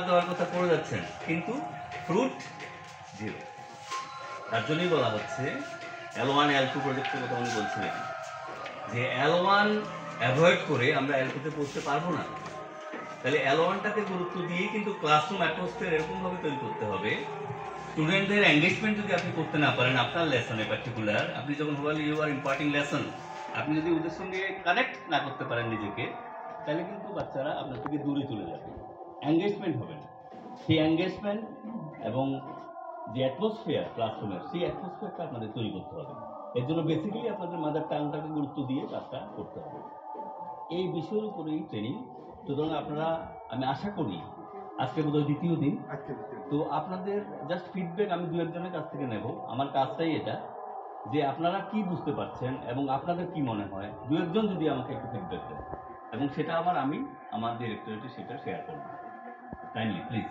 দেওয়ার কথা পড়ে যাচ্ছেন, কিন্তু ফ্রুট জিরো। তার জন্যই বলা হচ্ছে L1 L2 প্রজেক্টের কথা উনি বলছিলেন যে L1 অ্যাভয়েড করে আমরা L2তে পৌঁছতে পারবো না। তাহলে L1টাকে গুরুত্ব দিয়ে কিন্তু ক্লাসরুম অ্যাটমসফিয়ার এরকমভাবে তৈরি করতে হবে, স্টুডেন্টদের এঙ্গেজমেন্ট যদি আপনি করতে না পারেন আপনার লেসনে পার্টিকুলার, আপনি যখন while you are imparting lesson আপনি যদি ওদের সঙ্গে কানেক্ট না করতে পারেন নিজেকে, তাহলে কিন্তু বাচ্চারা আপনার থেকে দূরে চলে যাবে, এঙ্গেজমেন্ট হবে না। সেই এঙ্গেজমেন্ট এবং যে অ্যাটমসফিয়ার ক্লাসরুমের, সেই অ্যাটমসফিয়ারটা আপনাদের তৈরি করতে হবে। এর জন্য বেসিক্যালি আপনাদের মাদার টাংটাকে গুরুত্ব দিয়ে কাজটা করতে হবে। এই বিষয়ের উপরেই ট্রেনিং। সুতরাং আপনারা, আমি আশা করি আজকে বোধহয় দ্বিতীয় দিন, তো আপনাদের জাস্ট ফিডব্যাক আমি দু একজনের কাছ থেকে নেব। আমার কাজটাই এটা যে আপনারা কি বুঝতে পারছেন এবং আপনাদের কি মনে হয়, দু একজন যদি আমাকে একটু ফিডব্যাক দেন এবং সেটা আমি আমার ডিরেক্টরেটে সেটা শেয়ার করব। Kindly please.